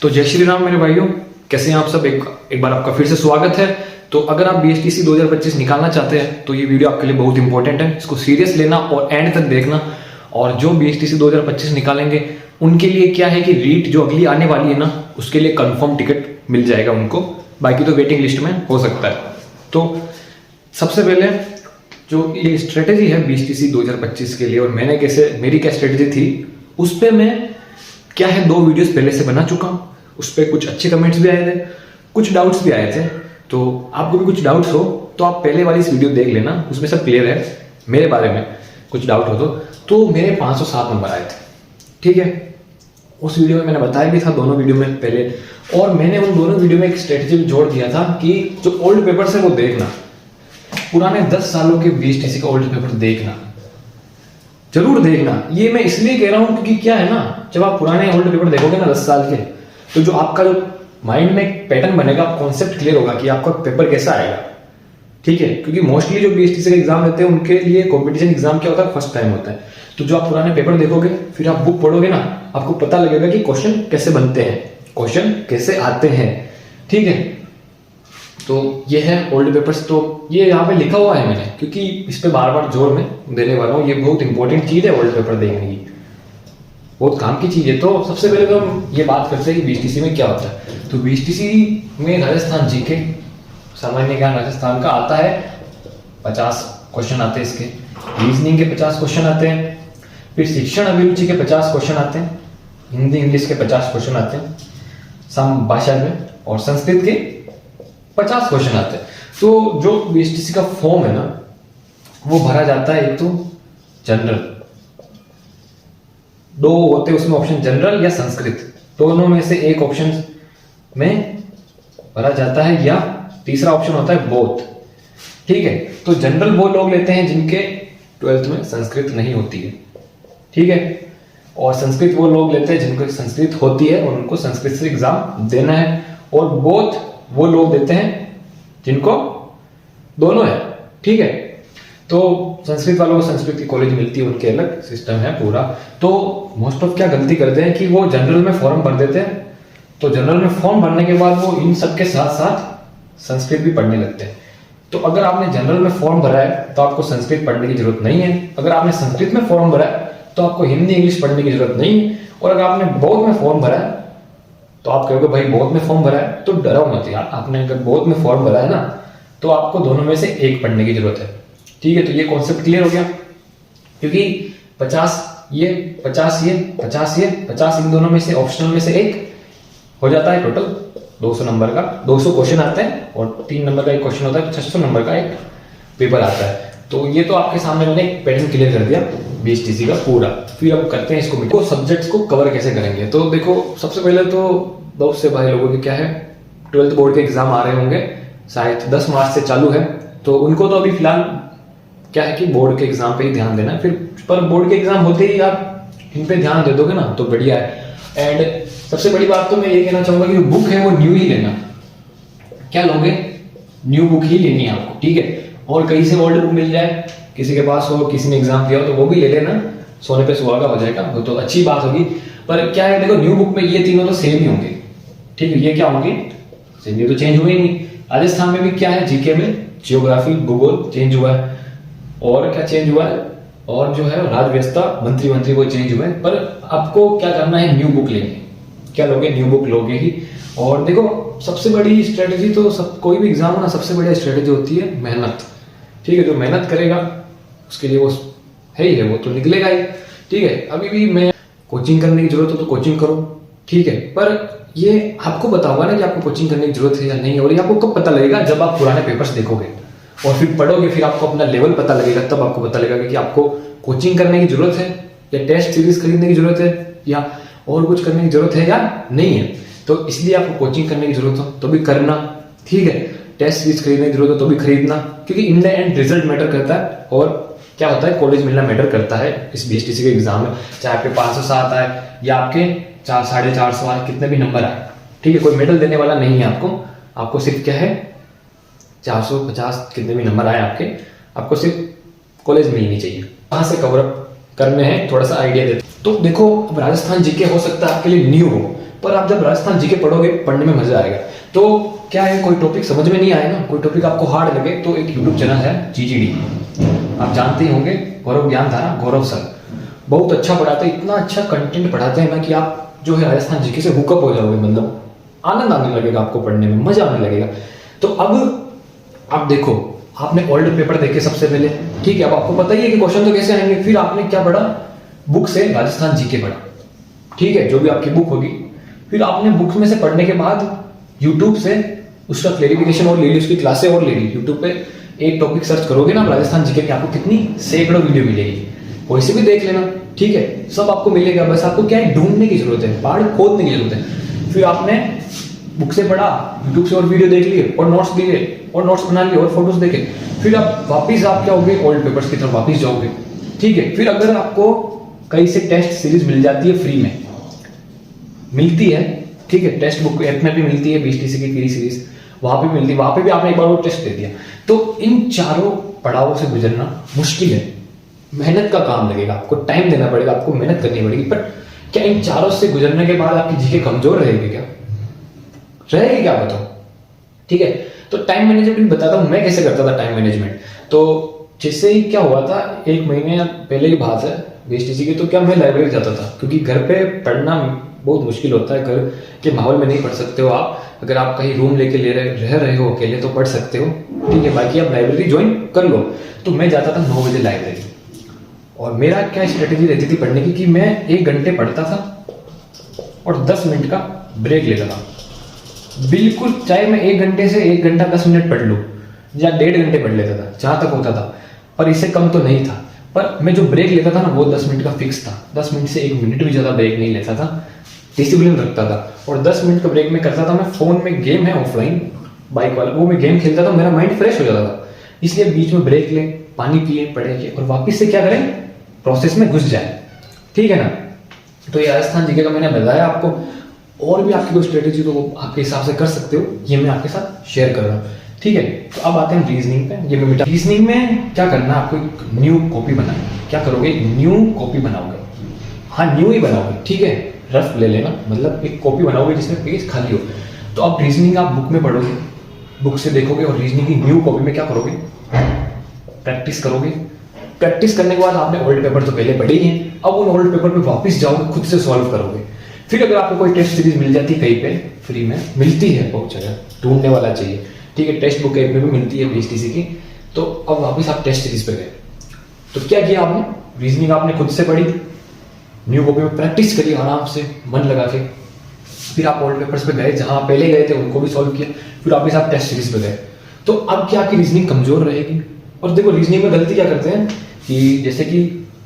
तो जय श्री राम मेरे भाइयों, कैसे हैं आप सब। एक बार आपका फिर से स्वागत है। तो अगर आप बीएसटीसी 2025 निकालना चाहते हैं तो ये वीडियो आपके लिए बहुत इंपॉर्टेंट है। इसको सीरियस लेना और एंड तक देखना। और जो बीएसटीसी 2025 निकालेंगे उनके लिए क्या है कि रीट जो अगली आने वाली है ना, उसके लिए कंफर्म टिकट मिल जाएगा उनको, बाकी तो वेटिंग लिस्ट में हो सकता है। तो सबसे पहले जो ये स्ट्रेटेजी है बीएसटीसी 2025 के लिए और मेरी क्या स्ट्रेटेजी थी, उस पर मैं क्या है 2 वीडियोस पहले से बना चुका हूँ। उस पर कुछ अच्छे कमेंट्स भी आए थे, कुछ डाउट्स भी आए थे। तो आपको भी कुछ डाउट्स हो तो आप पहले वाली इस वीडियो देख लेना, उसमें सब क्लियर है। मेरे बारे में कुछ डाउट हो तो मेरे 507 नंबर आए थे, ठीक है। उस वीडियो में मैंने बताया भी था दोनों वीडियो में पहले, और मैंने उन दोनों वीडियो में एक स्ट्रेटेजी जोड़ दिया था कि जो ओल्ड पेपर्स है वो देखना, पुराने 10 सालों के बीएसटीसी का ओल्ड पेपर देखना, जरूर देखना। ये मैं इसलिए कह रहा हूं क्योंकि क्या है ना, जब आप पुराने ओल्ड पेपर देखोगे ना 10 साल के, तो जो आपका जो माइंड में एक पैटर्न बनेगा, कॉन्सेप्ट क्लियर होगा कि आपका पेपर कैसा आएगा, ठीक है। क्योंकि मोस्टली जो बीएसटीसी का एग्जाम देते हैं उनके लिए कंपटीशन एग्जाम क्या होता है, फर्स्ट टाइम होता है। तो जो आप पुराने पेपर देखोगे, फिर आप बुक पढ़ोगे ना, आपको पता लगेगा कि क्वेश्चन कैसे बनते हैं, क्वेश्चन कैसे आते हैं, ठीक है। तो ये है ओल्ड पेपर्स। तो ये यहाँ पे लिखा हुआ है मैंने, क्योंकि इस पे बार बार जोर में देने वाला हूँ। ये बहुत इंपॉर्टेंट चीज है ओल्ड पेपर देखने की, बहुत काम की चीज है। तो सबसे पहले तो हम ये बात करते हैं कि बीएसटीसी में क्या होता है। तो बीएसटीसी में राजस्थान जीके, सामान्य ज्ञान राजस्थान का आता है, 50 क्वेश्चन आते हैं इसके। रीजनिंग के 50 क्वेश्चन आते हैं। फिर शिक्षण अभिरुचि के 50 क्वेश्चन आते हैं। हिंदी इंग्लिश के 50 क्वेश्चन आते हैं सम भाषा में, और संस्कृत के 50 क्वेश्चन आते हैं। तो जो बीएसटीसी का फॉर्म है ना, वो भरा जाता है एक तो जनरल, 2 होते हैं उसमें ऑप्शन, जनरल या संस्कृत, दोनों में से एक ऑप्शन में भरा जाता है, या तीसरा ऑप्शन होता है बोथ, ठीक है। तो जनरल वो लोग लेते हैं जिनके 12th में संस्कृत नहीं होती है, ठीक है। और संस्कृत वो लोग लेते हैं जिनको संस्कृत होती है और उनको संस्कृत से एग्जाम देना है। और बोथ वो लोग देते हैं जिनको दोनों है, ठीक है। तो संस्कृत वालों को संस्कृत की कॉलेज मिलती है, उनके अलग सिस्टम है पूरा। तो मोस्ट ऑफ क्या गलती करते हैं कि वो जनरल में फॉर्म भर देते हैं। तो जनरल में फॉर्म भरने के बाद वो इन सब के साथ साथ संस्कृत भी पढ़ने लगते हैं। तो अगर आपने जनरल में फॉर्म भरा है तो आपको संस्कृत पढ़ने की जरूरत नहीं है। अगर आपने संस्कृत में फॉर्म भरा है तो आपको हिंदी इंग्लिश पढ़ने की जरूरत नहीं है। और अगर आपने बौद्ध में फॉर्म भरा है तो आप कहोगे भाई बौद्ध में फॉर्म भरा है, तो डरो मत यार। आपने अगर बौद्ध में फॉर्म भरा है ना, तो आपको दोनों में से एक पढ़ने की जरूरत है, ठीक है। तो ये कॉन्सेप्ट क्लियर हो गया, क्योंकि 50 ये 50 ये 50 ये 50 इन दोनों में से ऑप्शनल में से एक हो जाता है। टोटल 200 नंबर का 200 क्वेश्चन आते हैं, और 3 नंबर का एक क्वेश्चन होता है, 600 नंबर का एक पेपर आता है। तो ये तो आपके सामने मैंने एक पैटर्न क्लियर कर दिया बीएसटीसी का पूरा। फिर अब करते हैं इसको सब्जेक्ट्स को कवर कैसे करेंगे। तो देखो, सबसे पहले तो बहुत से भाई लोगों के क्या है, 12th बोर्ड के एग्जाम आ रहे होंगे, शायद 10 मार्च से चालू है। तो उनको तो अभी फिलहाल क्या है कि बोर्ड के एग्जाम पे ही ध्यान देना है। फिर पर बोर्ड के एग्जाम होते ही आप इन पे ध्यान दे दोगे ना, तो बढ़िया है। एंड सबसे बड़ी बात तो मैं ये कहना चाहूंगा कि जो बुक है वो न्यू ही लेना। क्या लोगे, न्यू बुक ही लेनी है आपको, ठीक है। और कहीं से ओल्ड बुक मिल जाए, किसी के पास हो, किसी ने एग्जाम दिया हो, तो वो भी ले लेना, सोने पे सुहागा हो जाएगा, वो तो अच्छी बात होगी। पर क्या है, देखो न्यू बुक में ये तीनों तो सेम ही होंगे, ठीक है। ये क्या होंगे, सेम, ये तो चेंज हुए ही नहीं। राजस्थान में भी क्या है, जीके में जियोग्राफी भूगोल चेंज हुआ है, और क्या चेंज हुआ है, और जो है राजव्यवस्था मंत्री वो चेंज हुए। पर आपको क्या करना है, न्यू बुक लेंगे। क्या लोगे, न्यू बुक लोगे ही। और देखो, सबसे बड़ी स्ट्रेटेजी तो कोई भी एग्जाम हो ना, सबसे बड़ी स्ट्रेटेजी होती है मेहनत, ठीक है। जो मेहनत करेगा उसके लिए वो है ही है, वो तो निकलेगा ही, ठीक है। अभी भी मैं कोचिंग करने की जरूरत हो तो कोचिंग करो, ठीक है। पर ये आपको बताऊंगा ना कि आपको कोचिंग करने की जरूरत है या नहीं, और ये आपको कब पता लगेगा, जब आप पुराने पेपर्स देखोगे और फिर पढ़ोगे, फिर आपको अपना लेवल पता लगेगा। तब आपको पता लगेगा कि आपको कोचिंग करने की जरूरत है, या टेस्ट सीरीज खरीदने की जरूरत है, या और कुछ करने की जरूरत है या नहीं है। तो इसलिए आपको कोचिंग करने की जरूरत हो तो भी करना, ठीक है। टेस्ट सीरीज खरीदने की जरूरत हो तो भी खरीदना, क्योंकि in the end result matter करता है। और क्या होता है, कॉलेज मिलना मैटर करता है इस बीएसटीसी के एग्जाम में। चाहे आपके 507 आए या आपके 450 आए, कितने भी नंबर आए, ठीक है। कोई मेडल देने वाला नहीं है आपको सिर्फ क्या है, 450 कितने भी नंबर आए आपको सिर्फ कॉलेज मिलनी चाहिए। कहाँ से कवर अप करने हैं, थोड़ा सा आइडिया देते। तो देखो, राजस्थान जीके हो सकता है आपके लिए न्यू हो, पर आप जब राजस्थान जीके पढ़ोगे, पढ़ने में मजा आएगा। तो क्या है, कोई टॉपिक समझ में नहीं आए ना, कोई टॉपिक आपको हार्ड लगे, तो एक यूट्यूब चैनल है GGD, आप जानते ही होंगे, गौरव ज्ञानधारा, गौरव सर बहुत अच्छा पढ़ाते हैं, इतना अच्छा कंटेंट पढ़ाते हैं ना कि आप जो है राजस्थान जीके से हुकअप हो जाओगे, मतलब आनंद आने लगेगा आपको, पढ़ने में मजा आने लगेगा। तो अब आप देखो, आपने ओल्ड पेपर देखे सबसे पहले, ठीक है, अब आपको पता ही है कि क्वेश्चन तो कैसे आएंगे। फिर आपने क्या पढ़ा, बुक से राजस्थान जीके पढ़ा, ठीक है, जो भी आपकी बुक होगी। फिर आपने बुक में से पढ़ने के बाद यूट्यूब से उसका क्लेरिफिकेशन और ले ली, उसकी क्लासें और ले ली। यूट्यूब पे एक टॉपिक सर्च करोगे ना राजस्थान जीके की, आपको कितनी सैकड़ों वीडियो मिलेगी, कोई से भी देख लेना, ठीक है, सब आपको मिलेगा। बस आपको क्या है, ढूंढने की जरूरत है, पहाड़ खोदने की जरूरत है। फिर आपने बुक से पढ़ा, यूट्यूब से और वीडियो देख लिए और नोट्स दिए और नोट्स बना लिए और फोटोज देखे, फिर आप वापिस आप क्या होगे, ओल्ड पेपर्स की तरफ वापिस जाओगे, ठीक है। फिर अगर आपको कहीं से टेस्ट सीरीज मिल जाती है, फ्री में मिलती है, ठीक है, टेक्स्ट बुक ऐप में भी मिलती है, BTC की फ्री सीरीज वहां पे मिलती है, वहां पे भी आपने एक बार वो टेस्ट दे दिया। तो इन चारों पड़ावों से गुजरना मुश्किल है, मेहनत का काम लगेगा, आपको टाइम देना पड़ेगा, आपको मेहनत करनी पड़ेगी। पर क्या इन चारों से गुजरने के बाद आपकी जीके कमजोर रहेगी क्या, रहेगी क्या, बताओ, ठीक है। तो टाइम मैनेजमेंट बताता हूँ मैं कैसे करता था टाइम मैनेजमेंट। तो जिससे ही क्या हुआ था, 1 महीने पहले की बात है BTC की, तो क्या मैं लाइब्रेरी जाता था, क्योंकि घर पे पढ़ना बहुत मुश्किल होता है, घर के माहौल में नहीं पढ़ सकते हो आप। अगर आप कहीं रूम लेके रह रहे हो अकेले तो पढ़ सकते हो, ठीक है, बाकी आप लाइब्रेरी ज्वाइन कर लो। तो मैं जाता था 9 बजे लाइब्रेरी, और मेरा क्या स्ट्रेटेजी रहती थी पढ़ने की कि मैं 1 घंटे पढ़ता था और 10 मिनट का ब्रेक लेता था, बिल्कुल, चाहे मैं 1 घंटे से 1 घंटा 10 मिनट पढ़ लूँ या 1.5 घंटे पढ़ लेता था, जहां तक होता था, पर इससे कम तो नहीं था। पर मैं जो ब्रेक लेता था ना, वो 10 मिनट का फिक्स था, 10 मिनट से 1 मिनट भी ज्यादा ब्रेक नहीं लेता था, डिसिप्लिन रखता था। और 10 मिनट का ब्रेक में करता था, मैं फोन में गेम है ऑफलाइन बाइक वाला, वो मैं गेम खेलता था, मेरा माइंड फ्रेश हो जाता था। इसलिए बीच में ब्रेक लें, पानी पिए, पढ़ेंगे और वापिस से क्या करें, प्रोसेस में घुस जाए, ठीक है ना। तो ये राजस्थान जीके का मैंने बताया आपको, और भी आपकी कोई स्ट्रेटेजी तो आपके हिसाब से कर सकते हो, ये मैं आपके साथ शेयर कर रहा हूँ, ठीक है। तो अब आते हैं रीजनिंग पे। ये मैं मिटा, रीजनिंग में क्या करना है, आपको एक न्यू कॉपी बनाना, क्या करोगे, न्यू कॉपी बनाओगे, हाँ न्यू ही बनाओगे, ठीक है, रफ ले लेना, मतलब एक कॉपी बनाओगे जिसमें पेज खाली हो। तो अब रीजनिंग आप बुक में पढ़ोगे, बुक से देखोगे, और रीजनिंग की न्यू कॉपी में क्या करोगे, प्रैक्टिस करोगे। प्रैक्टिस करने के बाद आपने ओल्ड पेपर तो पहले पढ़े ही हैं, अब उन ओल्ड पेपर पे वापस जाओगे, खुद से सॉल्व करोगे। फिर अगर आपको कोई टेस्ट सीरीज मिल जाती है, कहीं पे फ्री में मिलती है, बहुत जगह ढूंढने वाला चाहिए, ठीक है, टेक्स्ट बुक ऐप में भी मिलती है BTC की। तो अब वापस आप टेस्ट सीरीज पे गए, तो क्या किया आपने, रीजनिंग आपने खुद से पढ़ी, न्यू कॉपी में प्रैक्टिस करी आराम से मन लगा के। फिर आप ओल्ड पेपर्स पे गए, जहां पहले गए थे उनको भी सॉल्व किया, फिर वापस आप टेस्ट सीरीज पे गए। तो अब क्या आपकी रीजनिंग कमजोर रहेगी। और देखो रीजनिंग में गलती क्या करते हैं कि जैसे कि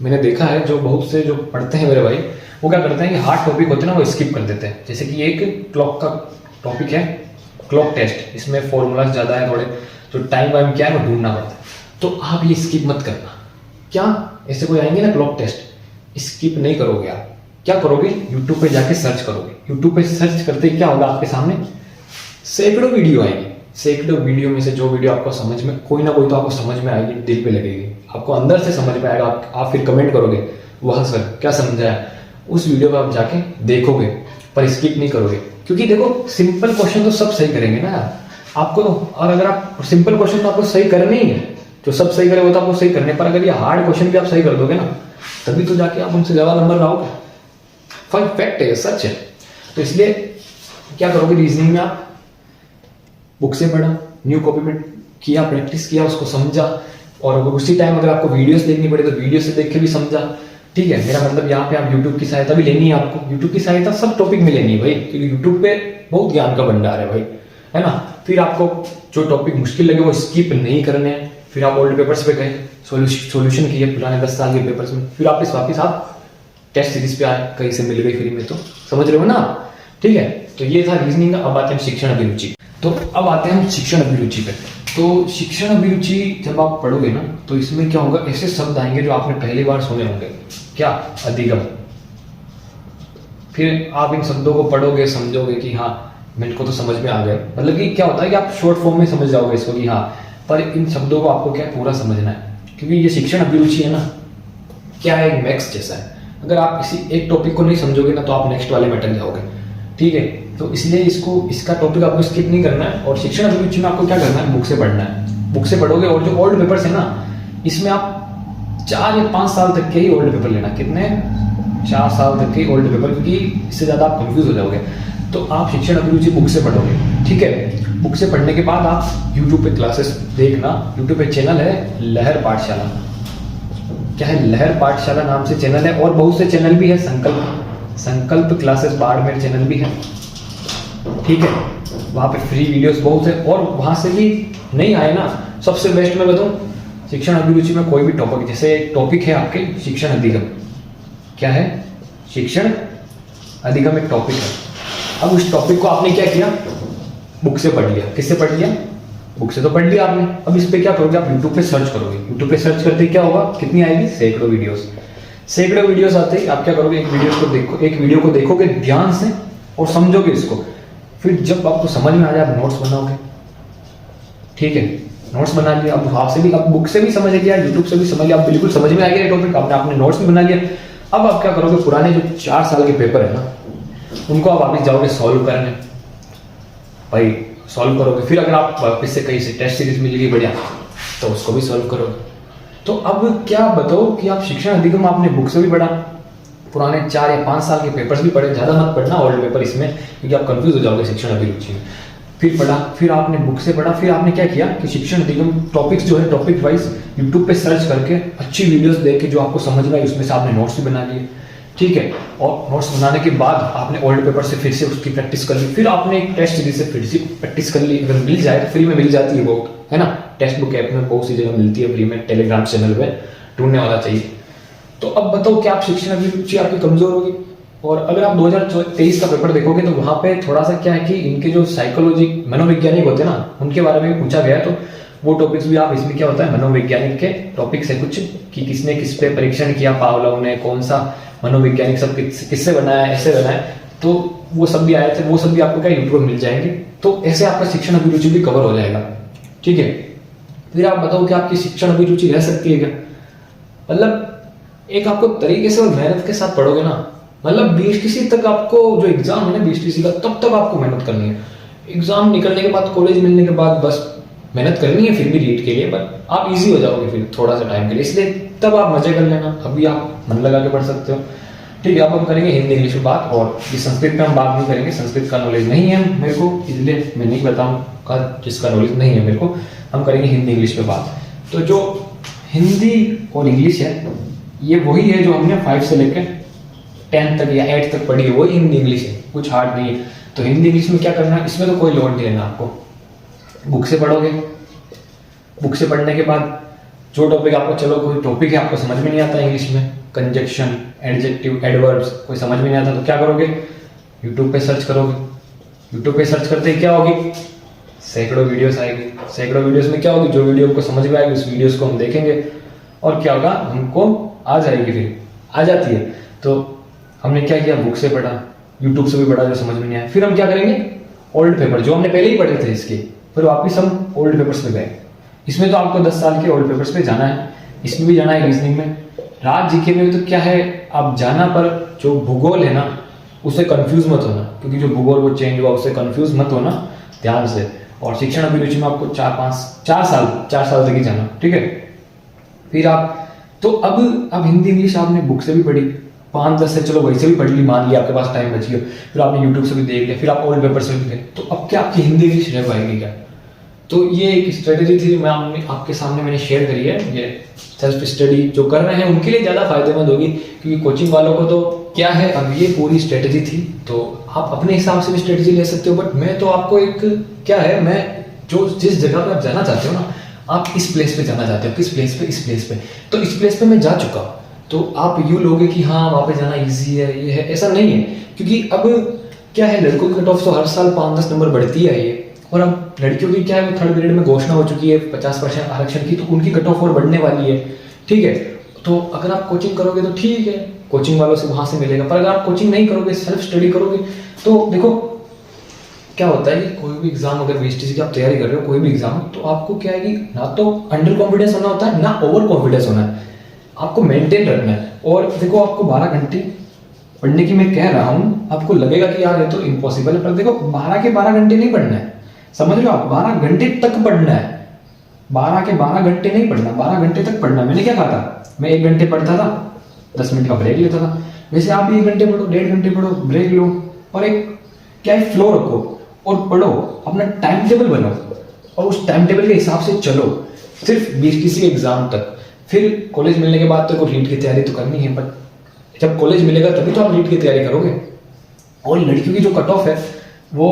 मैंने देखा है, जो बहुत से जो पढ़ते हैं मेरे भाई, वो क्या करते हैं कि हार्ड टॉपिक होते हैं ना, वो स्किप कर देते हैं। जैसे कि एक क्लॉक का टॉपिक है, क्लॉक टेस्ट, इसमें फॉर्मूलाज ज्यादा है थोड़े, तो टाइम वाइम क्या है वो ढूंढना पड़ता है। तो आप ये स्किप मत करना। क्या ऐसे कोई आएंगे ना क्लॉक टेस्ट, स्किप नहीं करोगे आप, क्या करोगे, यूट्यूब पे जाके सर्च करोगे। यूट्यूब पे सर्च करते ही क्या होगा, आपके सामने सैकड़ों वीडियो आएंगे, सैकड़ों वीडियो में से जो वीडियो आपको समझ में, कोई ना कोई तो आपको समझ में आएगी, दिल पे लगेगी, आपको अंदर से समझ में आएगा। आप फिर कमेंट करोगे, वाह सर क्या समझा है। उस वीडियो को आप जाके देखोगे, पर स्किप नहीं करोगे, क्योंकि देखो सिंपल क्वेश्चन तो सब सही करेंगे ना आपको तो। और अगर आप सिंपल क्वेश्चन तो आपको सही करने ही है, जो सब सही करे वो तो आपको सही करने, पर अगर ये हार्ड क्वेश्चन भी आप सही कर दोगे ना, तभी तो जाके आप उनसे ज्यादा नंबर लाओगे। फैक्ट है, सच है। तो इसलिए क्या करोगे, रीजनिंग में आप बुक से पढ़ा, न्यू कॉपी में किया, प्रैक्टिस किया, उसको समझा, और उसी टाइम अगर आपको वीडियोस देखनी पड़े तो वीडियो से देख के भी समझा, ठीक है। मेरा मतलब यहाँ पे आप यूट्यूब की सहायता भी लेनी है, आपको यूट्यूब की सहायता सब टॉपिक में लेनी है भाई, क्योंकि यूट्यूब पे बहुत ज्ञान का भंडार है भाई, है ना। फिर आपको जो टॉपिक मुश्किल लगे वो स्किप नहीं करने हैं। फिर आप ओल्ड पेपर्स पे गए, सॉल्यूशन किए पुराने 10 साल के पेपर्स में, फिर वापस आप टेस्ट सीरीज पे आए, कहीं से मिल गई फ्री में, तो समझ रहे हो ना, ठीक है। तो ये था रीजनिंग का। अब आते हैं शिक्षण अभिरुचि। तो अब आते हैं हम शिक्षण अभिरुचि पे। तो शिक्षण अभिरुचि जब आप पढ़ोगे ना, तो इसमें क्या होगा, ऐसे शब्द आएंगे जो आपने पहली बार सुने होंगे, क्या, अधिगम। फिर आप इन शब्दों को पढ़ोगे, समझोगे कि हाँ मेरे को तो समझ में आ गए, मतलब कि क्या होता है कि आप शॉर्ट फॉर्म में समझ जाओगे इसको कि हाँ, पर इन शब्दों को आपको क्या पूरा समझना है, क्योंकि ये शिक्षण अभिरुचि है ना, क्या है, मैथ्स जैसा है। अगर आप किसी एक टॉपिक को नहीं समझोगे ना, तो आप नेक्स्ट वाले में अटक जाओगे। ठीक है, तो इसलिए इसका टॉपिक आपको स्किप नहीं करना है। और शिक्षण अभिरुचि में आपको क्या करना है, बुक से पढ़ना है। बुक से पढ़ोगे और जो ओल्ड पेपर्स है ना, इसमें आप 4 या 5 साल तक के ही ओल्ड पेपर लेना। कितने? 4 साल तक के ओल्ड पेपर, क्योंकि इससे ज़्यादा आप कंफ्यूज हो जाओगे। तो आप शिक्षण अभिरुचि बुक से पढ़ोगे, ठीक है। बुक से पढ़ने के बाद आप यूट्यूब पे क्लासेस देखना। यूट्यूब पे चैनल है लहर पाठशाला। क्या है? लहर पाठशाला नाम से चैनल है। और बहुत से चैनल भी है, संकल्प क्लासेस बाड़मेर चैनल भी है, ठीक है। वहाँ पे फ्री वीडियोस बहुत है। और वहाँ से भी नहीं आए ना, सबसे बेस्ट मैं बताऊँ, शिक्षण अभिरुचि में कोई भी टॉपिक, जैसे टॉपिक है आपके शिक्षण अधिगम। क्या है? शिक्षण अधिगम एक टॉपिक है। अब उस टॉपिक को आपने क्या किया, बुक से पढ़ लिया। किससे पढ़ लिया? बुक से तो पढ़ लिया आपने। अब इस पे क्या करोगे, आप यूट्यूब पे सर्च करोगे। यूट्यूब पे सर्च करते क्या होगा, कितनी आएगी? सैकड़ों वीडियोस आते ही आप क्या करोगे, एक वीडियो को देखोगे ध्यान से और समझोगे इसको। फिर जब आपको समझ में आ जाए, आप नोट्स बनाओगे, ठीक है। नोट्स बना लिया, अब वहां से भी, आप बुक से भी समझ लिया, यूट्यूब से भी समझ लिया, आप बिल्कुल समझ में आ गया टॉपिक, आपने नोट्स भी बना लिया। अब आप क्या करोगे, पुराने जो 4 साल के पेपर है ना, उनको आप वापस जाओगे सॉल्व करने। भाई सॉल्व करोगे, फिर अगर आप वापस से कहीं से टेस्ट सीरीज मिल गई बढ़िया, तो उसको भी सॉल्व करोगे। तो अब क्या बताओ कि आप शिक्षण अधिगम आपने बुक से भी पढ़ा, पुराने 4 या 5 साल के पेपर्स भी पढ़े, ज्यादा मत पढ़ना ओल्ड पेपर इसमें, क्योंकि आप कंफ्यूज हो जाओगे शिक्षण अभिरुचि में। फिर पढ़ा, फिर आपने बुक से पढ़ा, फिर आपने क्या किया कि शिक्षण अधिगम टॉपिक्स जो है टॉपिक वाइज यूट्यूब पे सर्च करके अच्छी वीडियोस देख के जो आपको समझ में आई, उसमें से आपने नोट्स भी बना लिए, ठीक है। और नोट्स बनाने के बाद आपने ओल्ड पेपर से फिर से उसकी प्रैक्टिस कर ली। फिर आपने एक टेस्ट सीरीज से फिर से प्रैक्टिस कर ली। अगर मिल जाए तो फ्री में मिल जाती है वो, है ना, टेक्स्ट बुक ऐप में बहुत सी जगह मिलती है फ्री में, टेलीग्राम चैनल पे ढूंढने वाला चाहिए। तो अब बताओ कि आप शिक्षण अभिरुचि आपकी कमजोर होगी। और अगर आप 2023 का पेपर देखोगे तो वहां पे थोड़ा सा क्या है कि इनके जो साइकोलॉजी मनोवैज्ञानिक होते हैं ना, उनके बारे में पूछा गया। तो वो टॉपिक्स भी आप, इसमें क्या होता है, मनोवैज्ञानिक के टॉपिक्स है कुछ, कि किसने किस पे परीक्षण किया, पावलोव ने, कौन सा मनोवैज्ञानिक सब किससे बनाया, ऐसे बनाया। तो वो सब भी आए थे, वो सब भी आपको क्या यूट्यूब में मिल जाएंगे। तो ऐसे आपका शिक्षण अभिरुचि भी कवर हो जाएगा, ठीक है। फिर आप बताओ कि आपकी शिक्षण अभिरुचि रह सकती है क्या? मतलब एक आपको तरीके से और मेहनत के साथ पढ़ोगे ना, मतलब बीएसटीसी तक आपको जो एग्जाम है ना बीएसटीसी का, तब तक आपको मेहनत करनी है। एग्जाम निकलने के बाद, कॉलेज मिलने के बाद बस मेहनत करनी है फिर भी रीट के लिए, पर आप इजी हो जाओगे फिर थोड़ा सा टाइम के लिए, इसलिए तब आप मजे कर लेना। अभी आप मन लगा के पढ़ सकते हो, ठीक है। अब हम करेंगे हिंदी इंग्लिश में बात, और इस संस्कृत में हम बात नहीं करेंगे, संस्कृत का नॉलेज नहीं है मेरे को, इसलिए मैं नहीं बताऊंगा जिसका नॉलेज नहीं है मेरे को। हम करेंगे हिंदी इंग्लिश में बात। तो जो हिंदी और इंग्लिश है, ये वही है जो हमने 5 से लेकर 10 तक या 8 तक पढ़ी है, वही हिंदी इंग्लिश है, कुछ हार्ड नहीं है। तो हिंदी इंग्लिश में क्या करना है, इसमें तो कोई लोड नहीं लेना आपको। बुक से पढ़ोगे, बुक से पढ़ने के बाद जो टॉपिक आपको, चलो कोई टॉपिक है आपको समझ में नहीं आता इंग्लिश में, कंजक्शन, एडजेक्टिव, एडवर्ब्स कोई समझ में नहीं आता, तो क्या करोगे, यूट्यूब पे सर्च करोगे। यूट्यूब पे सर्च करते ही क्या होगी, सैकड़ों वीडियोस आएगी। सैकड़ों वीडियोस में क्या होगी, जो वीडियो हमको समझ में आएगी उस वीडियोस को हम देखेंगे, और क्या होगा, हमको आ जाएगी, फिर आ जाती है। तो हमने क्या किया, बुक से पढ़ा, यूट्यूब से भी पढ़ा जो समझ में नहीं आया। फिर हम क्या करेंगे, ओल्ड पेपर जो हमने पहले ही पढ़े थे इसके, फिर वापिस हम ओल्ड पेपर्स पे गए। इसमें तो आपको 10 साल के ओल्ड पेपर्स पे जाना है, इसमें भी जाना है, रीजनिंग में, राज जीके में तो क्या है, आप जाना, पर जो भूगोल है ना उससे कंफ्यूज मत होना, क्योंकि जो भूगोल वो चेंज हुआ, उससे कंफ्यूज मत होना ध्यान से। और शिक्षण अभिरुचि में आपको 4 साल तक ही जाना, ठीक है। फिर आप, तो अब हिंदी इंग्लिश आपने बुक से भी पढ़ी, 5-10 से चलो वैसे भी पढ़ ली, मान लिया आपके पास टाइम बच गया, फिर आपने यूट्यूब से भी देख लिया, फिर आप ओल्ड पेपर से भी गए, तो अब क्या आपकी हिंदी इंग्लिश रह पाएगी क्या? तो ये एक स्ट्रेटेजी थी, मैं आपके सामने मैंने शेयर करी है। ये सेल्फ स्टडी जो कर रहे हैं उनके लिए ज़्यादा फायदेमंद होगी, क्योंकि कोचिंग वालों को तो क्या है, अब ये पूरी स्ट्रेटेजी थी, तो आप अपने हिसाब से भी स्ट्रेटेजी ले सकते हो। बट मैं तो आपको एक, क्या है, मैं जो जिस जगह पे आप जाना चाहते हो ना, आप इस प्लेस पे जाना चाहते हो, किस प्लेस पे, इस प्लेस पे, तो इस प्लेस पे मैं जा चुका हूँ, तो आप यूँ लोगे कि हाँ वहाँ पे जाना ईजी है, ये है, ऐसा नहीं है। क्योंकि अब क्या है, लड़कों की कट ऑफ तो हर साल 5-10 नंबर बढ़ती है ये, और अब लड़कियों की क्या है, 3rd ग्रेड में घोषणा हो चुकी है 50% आरक्षण की, तो उनकी कट ऑफ और बढ़ने वाली है, ठीक है। तो अगर आप कोचिंग करोगे तो ठीक है, कोचिंग वालों से वहाँ से मिलेगा, पर अगर आप कोचिंग नहीं करोगे, सेल्फ स्टडी करोगे, तो देखो क्या होता है कि कोई भी एग्जाम, अगर बीएसटीसी की आप तैयारी कर रहे हो, कोई भी एग्जाम, तो आपको क्या है कि ना तो अंडर कॉन्फिडेंस होना होता है, ना ओवर कॉन्फिडेंस होना है, आपको मेंटेन रखना है। और देखो आपको 12 घंटे पढ़ने की मैं कह रहा हूँ, आपको लगेगा कि यार ये तो इम्पॉसिबल है, पर देखो 12 के 12 घंटे नहीं पढ़ना है, समझ रहे हो आप, 12 घंटे तक पढ़ना है, 12 के 12 घंटे नहीं पढ़ना, 12 घंटे तक पढ़ना। मैंने क्या कहा था, मैं 1 घंटे पढ़ता था, 10 मिनट का ब्रेक लेता था। वैसे आप भी 1 घंटे पढ़ो, 1.5 घंटे पढ़ो, ब्रेक लो, और एक क्या है फ्लो रखो और पढ़ो, अपना टाइम टेबल बनाओ और उस टाइम टेबल के हिसाब से चलो, सिर्फ किसी एग्जाम तक। फिर कॉलेज मिलने के बाद तो रीट की तैयारी तो करनी है, पर जब कॉलेज मिलेगा तभी तो आप रीट की तैयारी करोगे। और लड़कियों की जो कट ऑफ है वो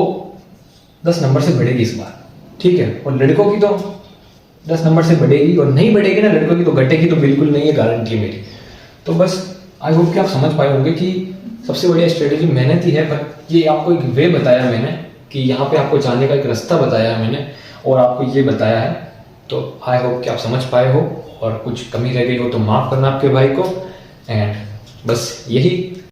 10 नंबर से बढ़ेगी इस बार, ठीक है, और लड़कों की तो 10 नंबर से बढ़ेगी, और नहीं बढ़ेगी ना लड़कों की तो घटेगी तो बिल्कुल नहीं है, गारंटी है मेरी। तो बस आई होप कि आप समझ पाए होंगे कि सबसे बढ़िया स्ट्रेटेजी मेहनत ही है, पर ये आपको एक वे बताया मैंने कि यहाँ पे आपको जाने का एक रास्ता बताया मैंने और आपको ये बताया है। तो आई होप कि आप समझ पाए हो, और कुछ कमी रह गई हो तो माफ़ करना आपके भाई को। एंड बस यही